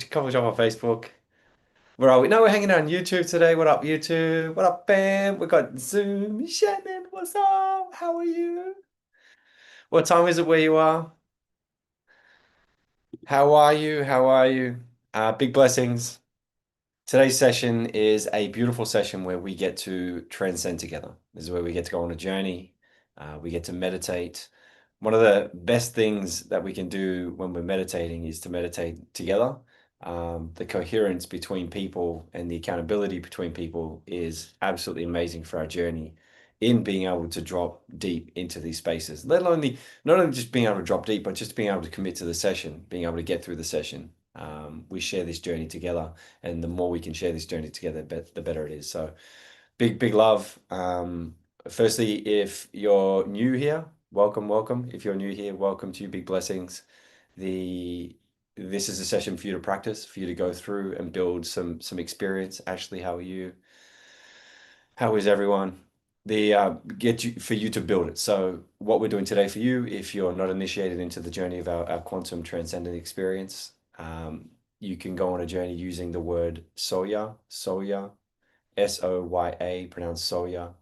Coverage on Facebook. Where are we? No, we're hanging out on YouTube today. What up, YouTube? What up, fam? We got Zoom. Shannon, what's up? How are you? What time is it where you are? How are you? How are you? Big blessings. Today's session is a beautiful session where we get to transcend together. This is where we get to go on a journey. We get to meditate. One of the best things that we can do when we're meditating is to meditate together. The coherence between people and the accountability between people is absolutely amazing for our journey in being able to drop deep into these spaces, let alone not only just being able to drop deep, but just being able to commit to the session, being able to get through the session. We share this journey together, and the more we can share this journey together, the better it is. So, big love. Firstly, if you're new here, welcome, welcome. If you're new here, welcome to you. Big blessings. The This is a session for you to practice, for you to go through and build some experience. Ashley, how are you? How is everyone? The Get you for you to build it. So what we're doing today for you, if you're not initiated into the journey of our quantum transcendent experience, you can go on a journey using the word soya, Soya, pronounced soya.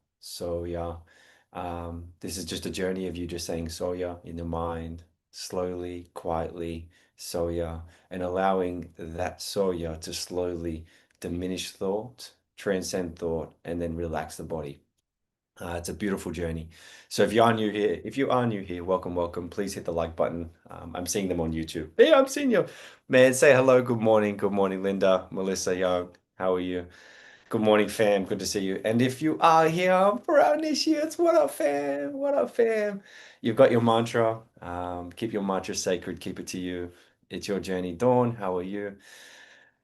This is just a journey of you just saying soya in the mind, slowly, quietly, soya, and allowing that soya to slowly diminish thought, transcend thought, and then relax the body. It's a beautiful journey. So if you are new here, welcome, welcome. Please hit the like button. I'm seeing them on YouTube. Yeah, I'm seeing you. Man, say hello. Good morning, Linda, Melissa Young. How are you? Good morning, fam. Good to see you. And if you are here for our initiates, what up, fam? What up, fam? You've got your mantra. Keep your mantra sacred. Keep it to you. It's your journey. Dawn, how are you?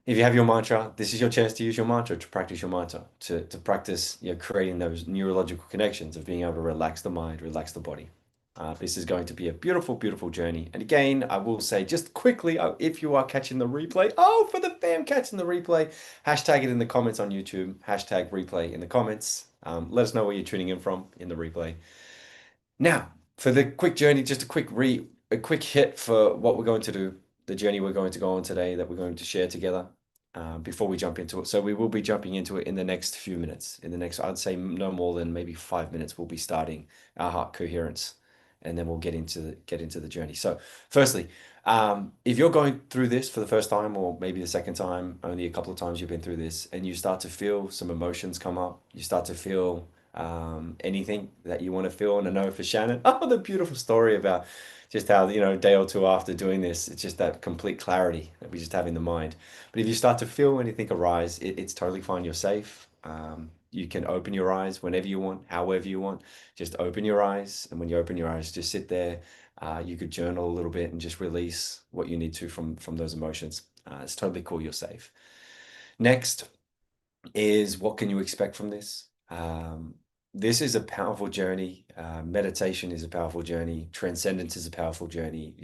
If you have your mantra, this is your chance to use your mantra, to practice your mantra, to practice, creating those neurological connections of being able to relax the mind, relax the body. This is going to be a beautiful, beautiful journey. And again, I will say just quickly, if you are catching the replay, for the fam catching the replay, hashtag it in the comments on YouTube, hashtag replay in the comments. Let us know where you're tuning in from in the replay. Now, for the quick journey, just a quick hit for what we're going to do, the journey we're going to go on today that we're going to share together before we jump into it. So we will be jumping into it in the next few minutes. In the next, I'd say no more than maybe 5 minutes, we'll be starting our heart coherence, and then we'll get into the journey. So, firstly, if you're going through this for the first time, or maybe the second time, only a couple of times you've been through this, and you start to feel some emotions come up, you start to feel anything that you want to feel. And I know for Shannon, the beautiful story about just how, a day or two after doing this, it's just that complete clarity that we just have in the mind. But if you start to feel anything arise, it's totally fine. You're safe. You can open your eyes whenever you want, however you want. Just open your eyes. And when you open your eyes, just sit there. You could journal a little bit and just release what you need to from those emotions. It's totally cool. You're safe. Next is, what can you expect from this? This is a powerful journey. Meditation is a powerful journey. Transcendence is a powerful journey.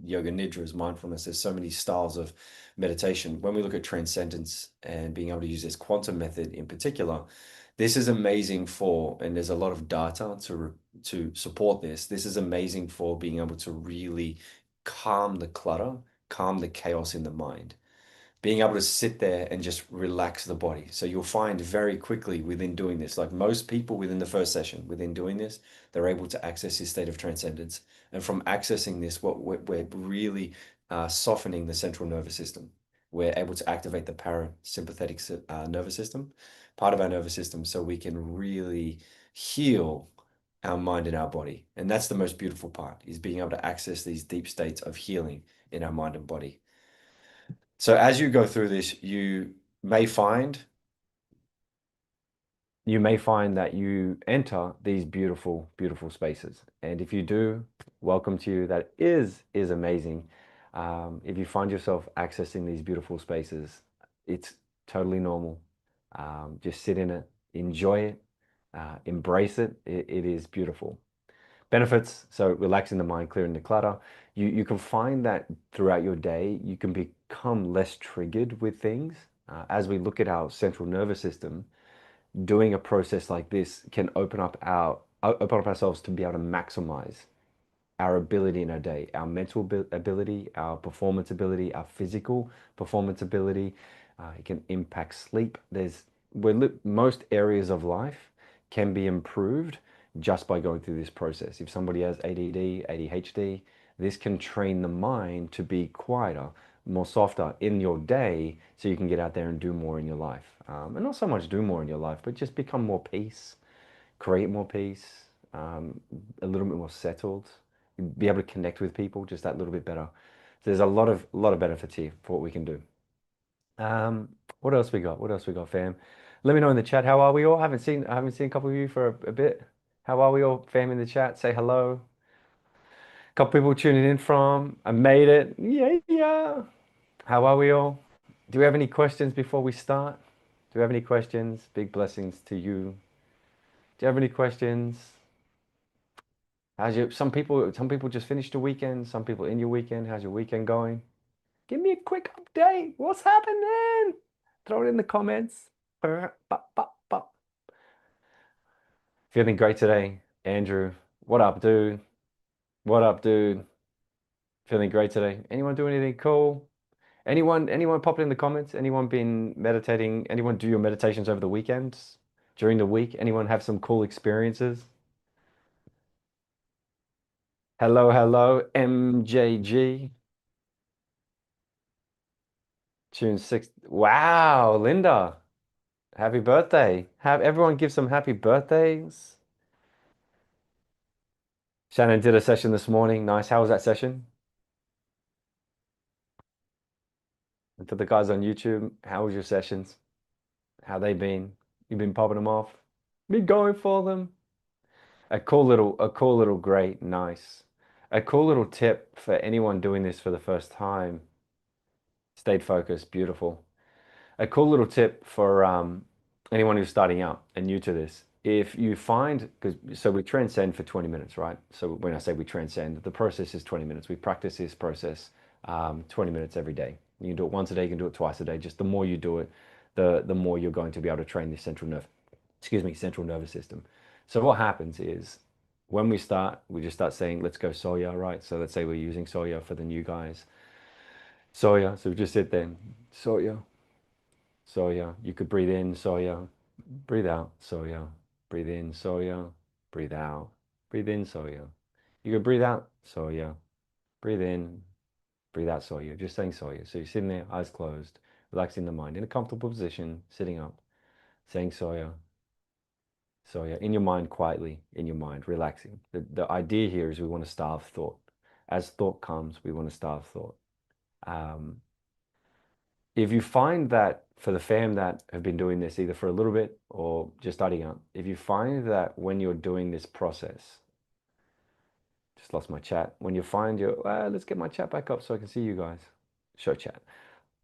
Yoga Nidra is mindfulness. There's so many styles of meditation. When we look at transcendence and being able to use this quantum method in particular, this is amazing and there's a lot of data to support this. This is amazing for being able to really calm the clutter, calm the chaos in the mind, being able to sit there and just relax the body. So you'll find very quickly within doing this, like most people within the first session, within doing this, they're able to access this state of transcendence. And from accessing this, what we're really softening the central nervous system. We're able to activate the parasympathetic nervous system, part of our nervous system, so we can really heal our mind and our body. And that's the most beautiful part, is being able to access these deep states of healing in our mind and body. So as you go through this, may find that you enter these beautiful, beautiful spaces. And if you do, welcome to you. That is amazing. If you find yourself accessing these beautiful spaces, it's totally normal. Just sit in it, enjoy it, embrace it. It is beautiful. Benefits, so relaxing the mind, clearing the clutter. You can find that throughout your day, you can become less triggered with things. As we look at our central nervous system, doing a process like this can open up ourselves to be able to maximize. our ability in our day, our mental ability, our performance ability, our physical performance ability. It can impact sleep. Most areas of life can be improved just by going through this process. If somebody has ADD, ADHD, this can train the mind to be quieter, more softer in your day so you can get out there and do more in your life. And not so much do more in your life, but just become more peace, create more peace, a little bit more settled, be able to connect with people just that little bit better. So there's a lot of benefits here for what we can do. Um, what else we got? What else we got, fam? Let me know in the chat. How are we all? I haven't seen a couple of you for a bit. How are we all, fam, in the chat? Say hello. A couple people tuning in from. I made it. Yeah, yeah. How are we all? Do we have any questions before we start? Do we have any questions? Big blessings to you. Do you have any questions? Some people just finished the weekend, some people in your weekend. How's your weekend going? Give me a quick update. What's happening? Throw it in the comments. Bop, bop, bop. Feeling great today, Andrew. What up, dude? What up, dude? Feeling great today. Anyone do anything cool? Anyone pop it in the comments? Anyone been meditating? Anyone do your meditations over the weekends? During the week? Anyone have some cool experiences? Hello, hello, MJG. June 6th. Wow, Linda. Happy birthday. Have everyone give some happy birthdays. Shannon did a session this morning. Nice. How was that session? And for the guys on YouTube, how was your sessions? How they been? You been popping them off? Been going for them? A cool little great, nice. A cool little tip for anyone doing this for the first time. Stayed focused, beautiful. A cool little tip for anyone who's starting out and new to this. If you find, so we transcend for 20 minutes, right? So when I say we transcend, the process is 20 minutes. We practice this process 20 minutes every day. You can do it once a day, you can do it twice a day. Just the more you do it, the more you're going to be able to train the central nervous system. So what happens is when we start, we just start saying, let's go Soya, right? So let's say we're using Soya for the new guys. Soya, so we just sit there, Soya. So yeah, you could breathe in, so yeah, breathe out, so yeah, breathe in, so yeah, breathe out, breathe in, so yeah. You could breathe out, so yeah, breathe in, breathe out, so yeah. Just saying so yeah. So you're sitting there, eyes closed, relaxing the mind in a comfortable position, sitting up, saying so yeah, in your mind, quietly, in your mind, relaxing. The idea here is we want to starve thought. As thought comes, we want to starve thought. Um, if you find that for the fam that have been doing this either for a little bit or just starting out, if you find that when you're doing this process, just lost my chat. When you find let's get my chat back up so I can see you guys. Show chat.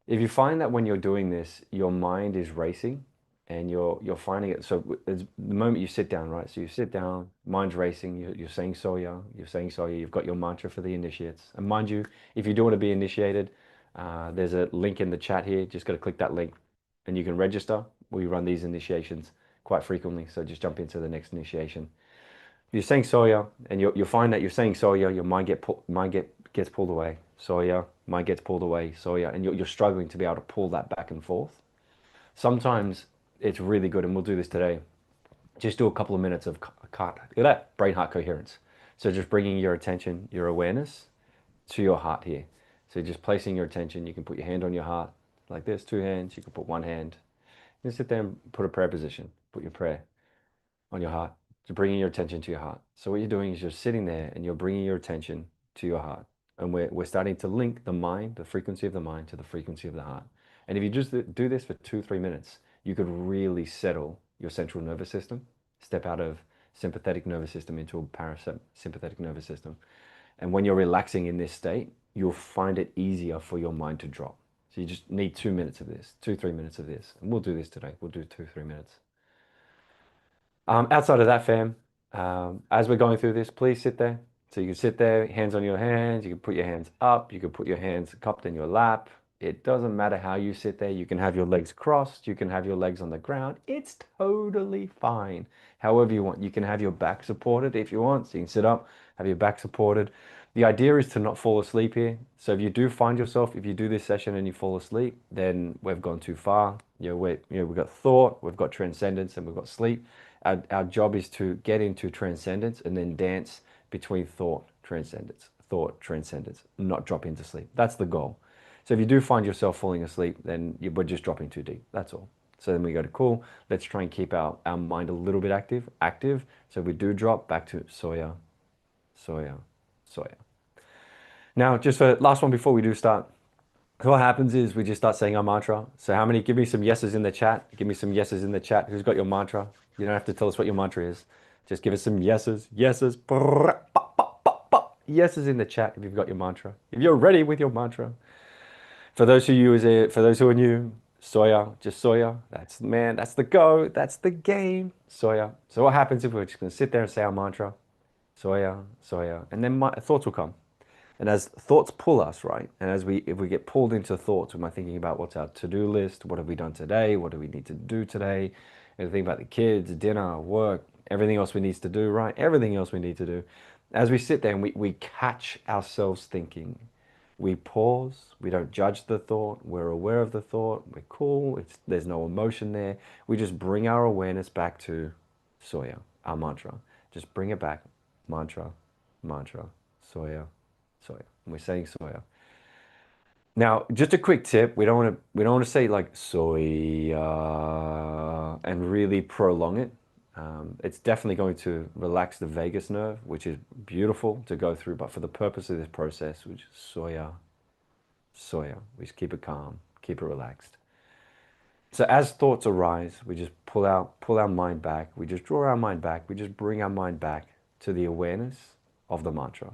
If you find that when you're doing this, your mind is racing and you're finding it. So it's the moment you sit down, right? So you sit down, mind's racing, you're saying Soya, you're saying Soya, you've got your mantra for the initiates. And mind you, if you do want to be initiated, there's a link in the chat here. Just got to click that link and you can register. We run these initiations quite frequently. So just jump into the next initiation. You're saying Soya, and you'll find that you're saying Soya, your gets pulled away. Soya, mind gets pulled away. Soya, and you're struggling to be able to pull that back and forth. Sometimes it's really good, and we'll do this today. Just do a couple of minutes of brain heart coherence. So just bringing your attention, your awareness to your heart here. So just placing your attention. You can put your hand on your heart like this, two hands. You can put one hand. You sit there and put a prayer position. Put your prayer on your heart, to bringing your attention to your heart. So what you're doing is you're sitting there and you're bringing your attention to your heart. And we're starting to link the mind, the frequency of the mind to the frequency of the heart. And if you just do this for 2, 3 minutes, you could really settle your central nervous system, step out of sympathetic nervous system into a parasympathetic nervous system. And when you're relaxing in this state, you'll find it easier for your mind to drop. So you just need 2 minutes of this, 2, 3 minutes of this. And we'll do this today. We'll do 2, 3 minutes. Outside of that, fam, as we're going through this, please sit there. So you can sit there, hands on your hands. You can put your hands up. You can put your hands cupped in your lap. It doesn't matter how you sit there. You can have your legs crossed. You can have your legs on the ground. It's totally fine. However you want. You can have your back supported if you want. So you can sit up, have your back supported. The idea is to not fall asleep here. So if you do find yourself, if you do this session and you fall asleep, then we've gone too far. We've got thought, we've got transcendence, and we've got sleep. Our job is to get into transcendence and then dance between thought, transcendence, not drop into sleep. That's the goal. So if you do find yourself falling asleep, then we're just dropping too deep. That's all. So then we go to cool. Let's try and keep our mind a little bit active. So we do drop back to soya, soya, soya. Now, just for last one before we do start, so what happens is we just start saying our mantra. So how many, give me some yeses in the chat. Give me some yeses in the chat. Who's got your mantra? You don't have to tell us what your mantra is. Just give us some yeses, yeses, yeses in the chat if you've got your mantra. If you're ready with your mantra. For those who are new, Soya, just Soya. That's man, that's the go, that's the game, Soya. So what happens if we're just gonna sit there and say our mantra, Soya, Soya, and then thoughts will come. And as thoughts pull us, right? And if we get pulled into thoughts, am I thinking about what's our to-do list? What have we done today? What do we need to do today? And think about the kids, dinner, work, everything else we need to do, right? Everything else we need to do. As we sit there and we catch ourselves thinking, we pause, we don't judge the thought, we're aware of the thought, we're cool, there's no emotion there. We just bring our awareness back to Soya, our mantra. Just bring it back. Mantra, mantra, Soya, soya. And we're saying soya. Now, just a quick tip. We don't want to say like soya and really prolong it. It's definitely going to relax the vagus nerve, which is beautiful to go through. But for the purpose of this process, we just soya, soya. We just keep it calm, keep it relaxed. So as thoughts arise, we just pull our mind back. We just draw our mind back. We just bring our mind back to the awareness of the mantra.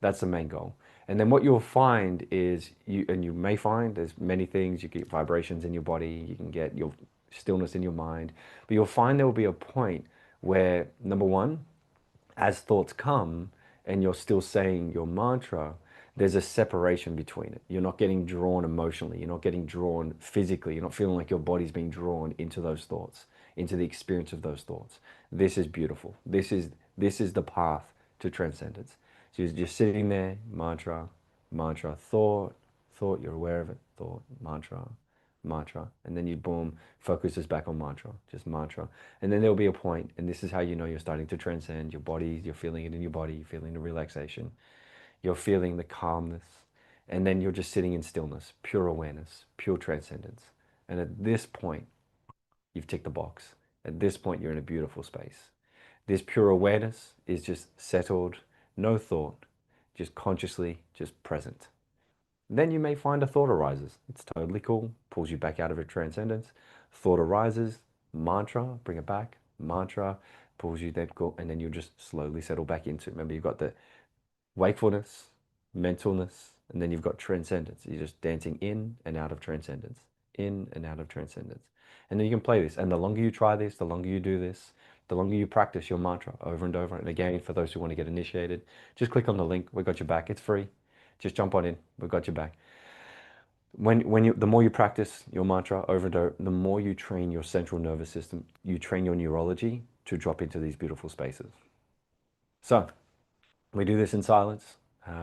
That's the main goal. And then what you'll find is you may find there's many things. You get vibrations in your body, you can get your stillness in your mind, but you'll find there will be a point where, number one, as thoughts come and you're still saying your mantra, there's a separation between it. You're not getting drawn emotionally. You're not getting drawn physically. You're not feeling like your body's being drawn into those thoughts, into the experience of those thoughts. This is beautiful. This is the path to transcendence. So you're just sitting there, mantra, mantra, thought, you're aware of it, thought, mantra, mantra, and then you boom, focuses back on mantra, just mantra. And then there'll be a point, and this is how you know you're starting to transcend your body, you're feeling it in your body, you're feeling the relaxation, you're feeling the calmness, and then you're just sitting in stillness, pure awareness, pure transcendence. And at this point, you've ticked the box. At this point, you're in a beautiful space. This pure awareness is just settled, no thought, just consciously, just present. Then you may find a thought arises. It's totally cool, pulls you back out of a transcendence. Thought arises, mantra, bring it back, mantra, pulls you then go, and then you just slowly settle back into it. Remember, you've got the wakefulness, mentalness, and then you've got transcendence. You're just dancing in and out of transcendence, in and out of transcendence. And then you can play this. And the longer you try this, the longer you do this, the longer you practice your mantra over and over. And again, for those who want to get initiated, just click on the link. We got your back. It's free. Just jump on in. We've got your back. The more you practice your mantra over and over, the more you train your central nervous system, you train your neurology to drop into these beautiful spaces. So we do this in silence.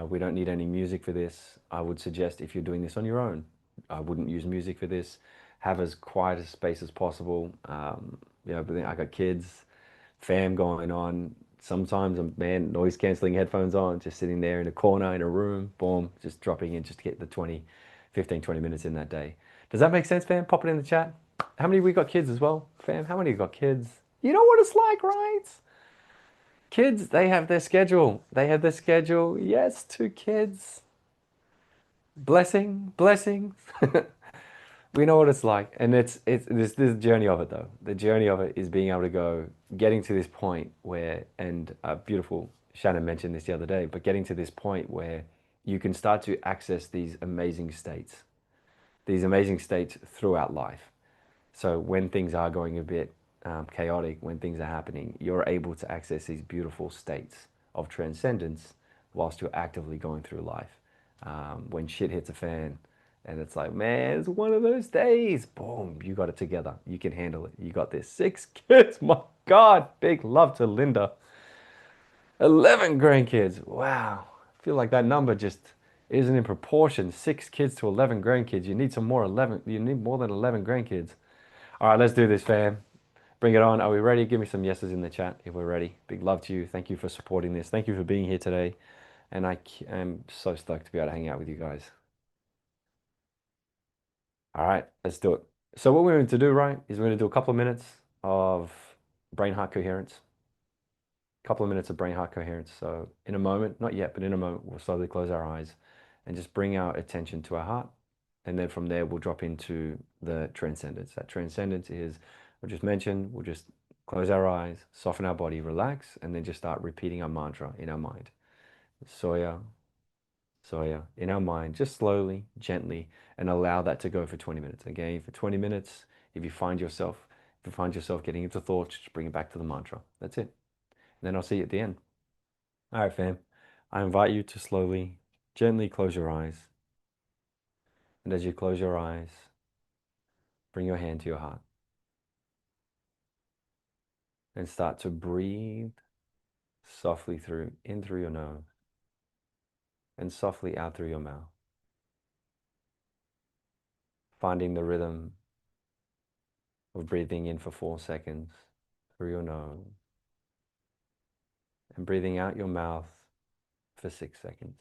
We don't need any music for this. I would suggest if you're doing this on your own, I wouldn't use music for this. Have as quiet a space as possible. But then I got kids, fam going on. Sometimes man, noise canceling headphones on, just sitting there in a corner in a room, boom, just dropping in just to get the 15, 20 minutes in that day. Does that make sense, fam? Pop it in the chat. How many we got kids as well, fam? How many got kids? You know what it's like, right? Kids, they have their schedule. They have their schedule. Yes, two kids. Blessing. We know what it's like. And it's this journey of it though. The journey of it is being able to go, getting to this point where, and beautiful, Shannon mentioned this the other day, but getting to this point where you can start to access these amazing states throughout life. So when things are going a bit chaotic, when things are happening, you're able to access these beautiful states of transcendence whilst you're actively going through life. When shit hits a fan, And it's like, man, it's one of those days. Boom, you got it together. You can handle it. You got this. 6 kids. My God. Big love to Linda. 11 grandkids. Wow. I feel like that number just isn't in proportion. 6 kids to 11 grandkids. You need some more 11. You need more than 11 grandkids. All right, let's do this, fam. Bring it on. Are we ready? Give me some yeses in the chat if we're ready. Big love to you. Thank you for supporting this. Thank you for being here today. And I am so stoked to be able to hang out with you guys. All right, let's do it. So what we're going to do, right, is we're going to do a couple of minutes of brain heart coherence. A couple of minutes of brain heart coherence. So in a moment, not yet, but in a moment, we'll slowly close our eyes and just bring our attention to our heart. And then from there, we'll drop into the transcendence. That transcendence is, we'll just mention, we'll just close our eyes, soften our body, relax, and then just start repeating our mantra in our mind. Soya, soya, in our mind, just slowly, gently, and allow that to go for 20 minutes. Again, for 20 minutes, if you find yourself getting into thoughts, just bring it back to the mantra. That's it. And then I'll see you at the end. All right, fam. I invite you to slowly, gently close your eyes. And as you close your eyes, bring your hand to your heart and start to breathe softly in through your nose and softly out through your mouth, finding the rhythm of breathing in for 4 seconds through your nose and breathing out your mouth for 6 seconds.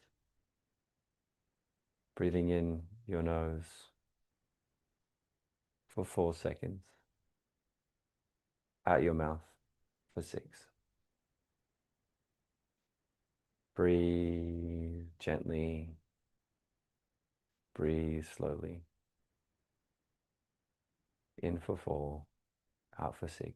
Breathing in your nose for 4 seconds, out your mouth for six. Breathe gently, breathe slowly. In for 4, out for 6.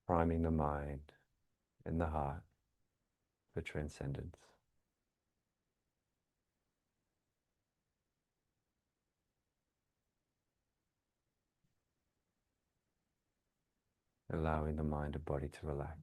Priming the mind and the heart for transcendence. Allowing the mind and body to relax.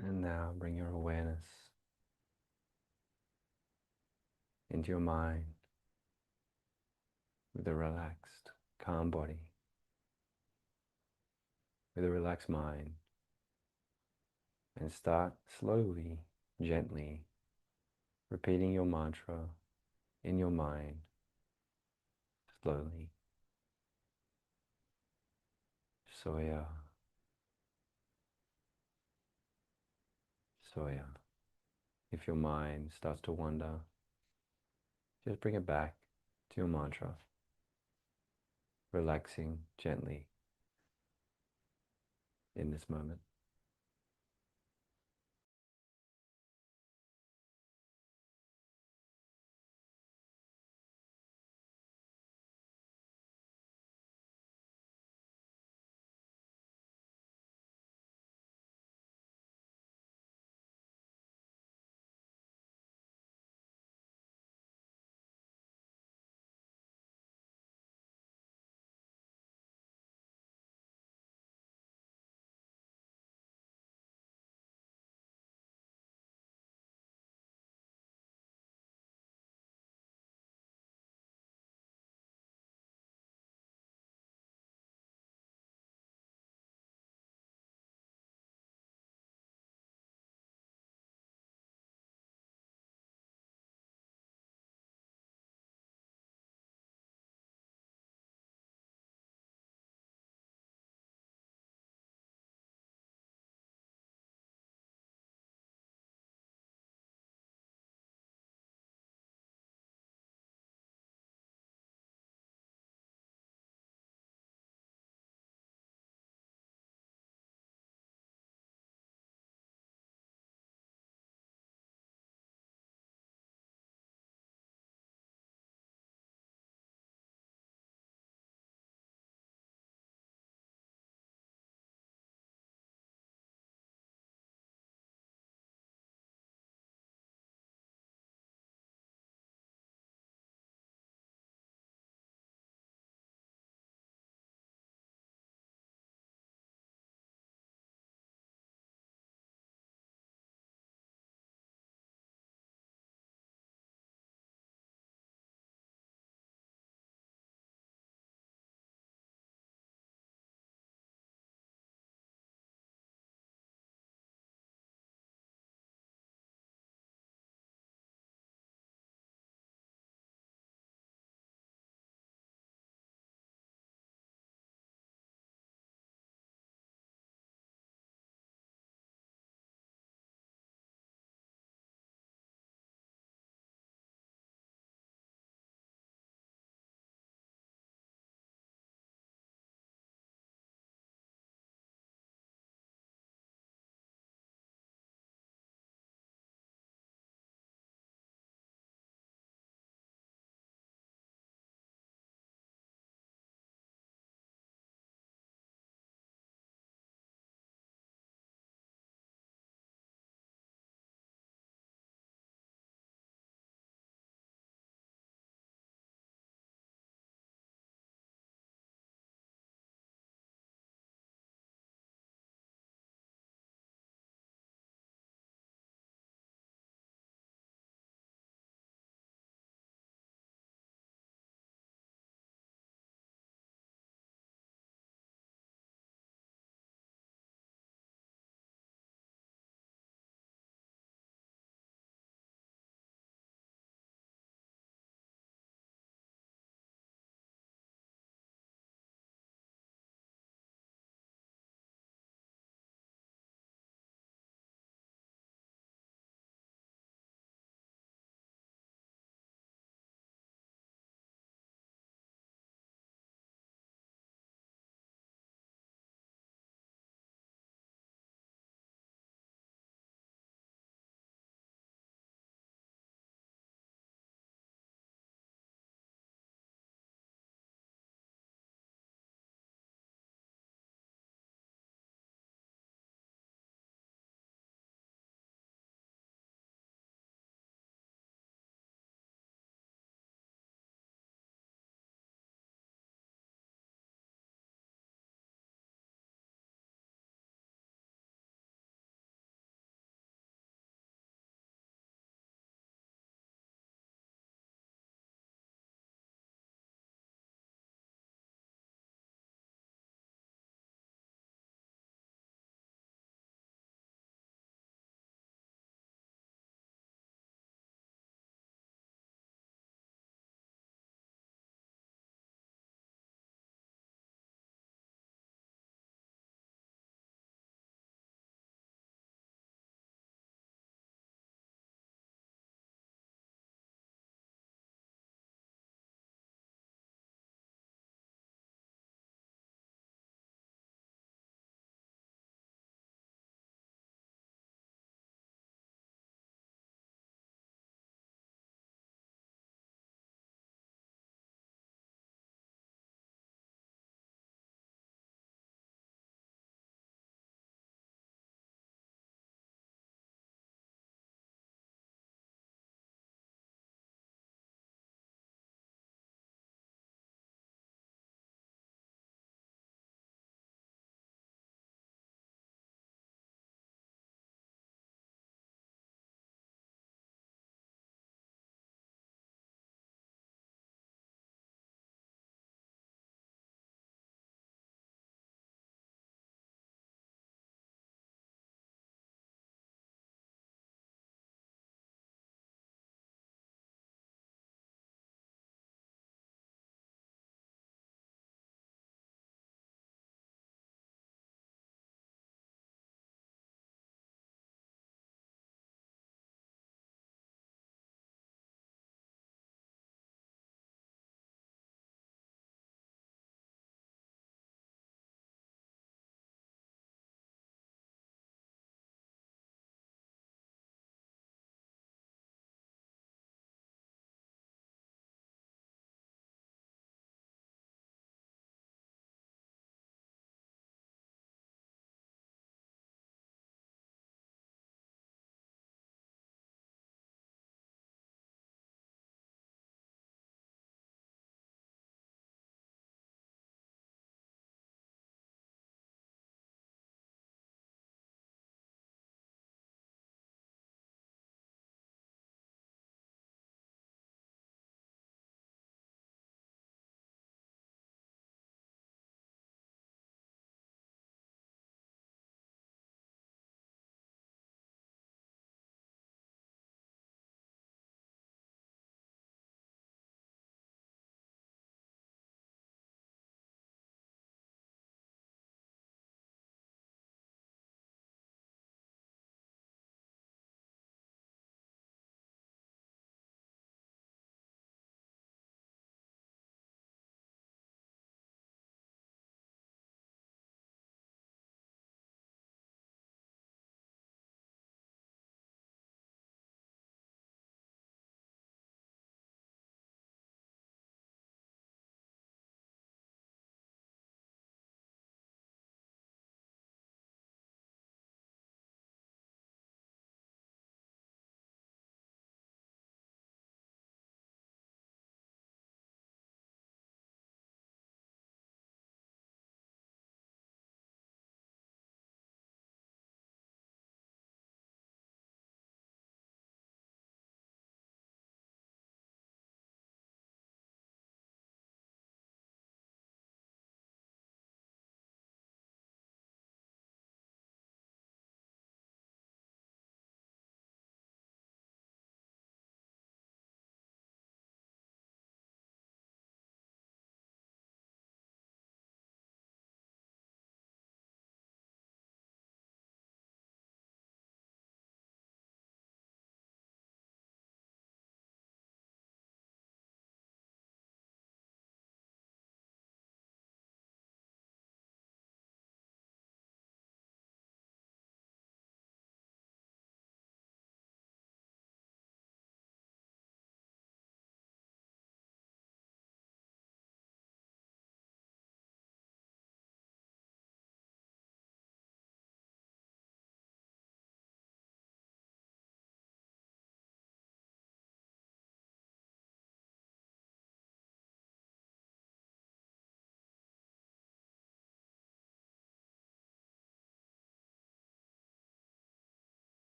And now bring your awareness into your mind with a relaxed, calm body, with a relaxed mind, and start slowly, gently, repeating your mantra in your mind, slowly. Soya, soya. If your mind starts to wander, just bring it back your mantra, relaxing gently in this moment.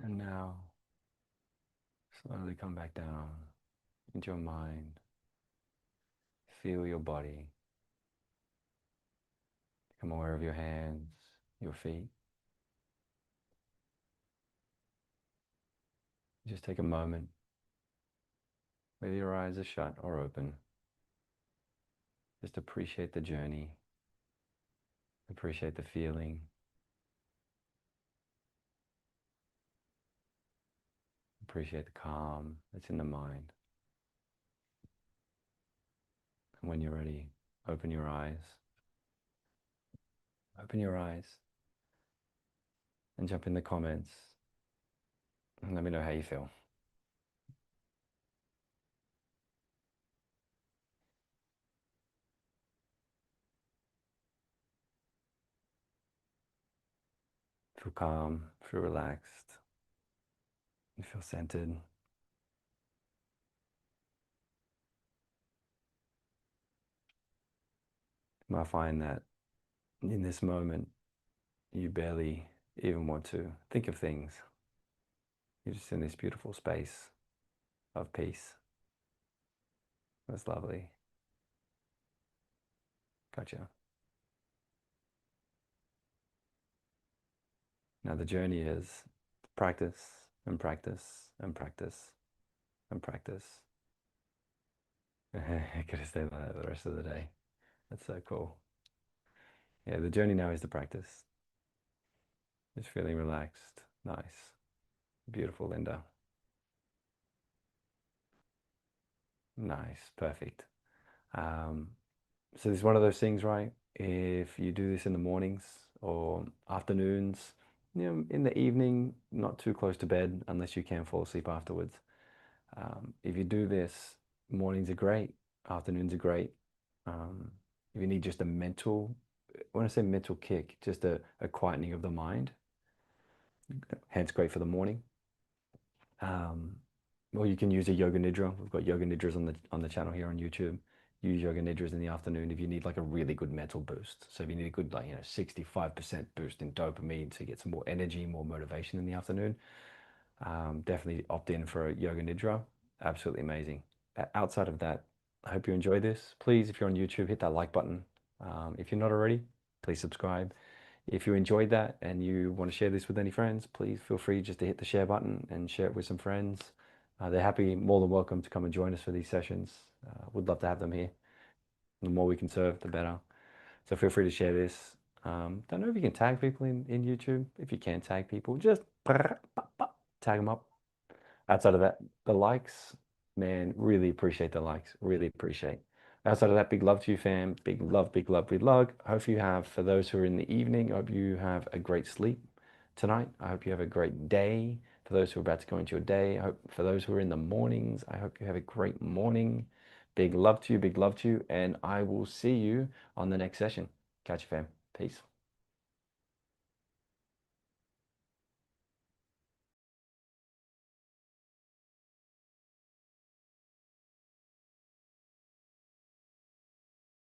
And now slowly come back down into your mind. Feel your body. Become aware of your hands, your feet. Just take a moment, whether your eyes are shut or open. Just appreciate the journey. Appreciate the feeling. Appreciate the calm that's in the mind. And when you're ready, open your eyes. Open your eyes and jump in the comments and let me know how you feel. Feel calm, feel relaxed, you feel centered. You might find that in this moment, you barely even want to think of things. You're just in this beautiful space of peace. That's lovely. Gotcha. Now the journey is practice and practice and practice and practice. I could have stayed like that the rest of the day. That's so cool. Yeah, the journey now is the practice. Just feeling relaxed. Nice. Beautiful, Linda. Nice. Perfect. Um, so it's one of those things, right? If you do this in the mornings or afternoons, in the evening, not too close to bed unless you can fall asleep afterwards. If you do this, mornings are great, afternoons are great. Um, if you need just a mental, when I say mental kick, just a quietening of the mind, hence great for the morning. Um, or you can use a yoga nidra. We've got yoga nidras on the channel here on YouTube. Use yoga nidras in the afternoon if you need like a really good mental boost. So if you need a good 65% boost in dopamine to get some more energy, more motivation in the afternoon, definitely opt in for a yoga nidra. Absolutely amazing. Outside of that, I hope you enjoy this. Please, if you're on YouTube, hit that like button. If you're not already, please subscribe. If you enjoyed that and you want to share this with any friends, please feel free just to hit the share button and share it with some friends. They're happy, more than welcome to come and join us for these sessions. Would love to have them here. The more we can serve, the better. So feel free to share this. Don't know if you can tag people in YouTube. If you can tag people, just tag them up. Outside of that, the likes, man, really appreciate the likes. Really appreciate. Outside of that, big love to you, fam. Big love, big love, big love. I hope you have, for those who are in the evening, I hope you have a great sleep tonight. I hope you have a great day. For those who are about to go into your day, I hope for those who are in the mornings, I hope you have a great morning. Big love to you, big love to you. And I will see you on the next session. Catch you, fam. Peace.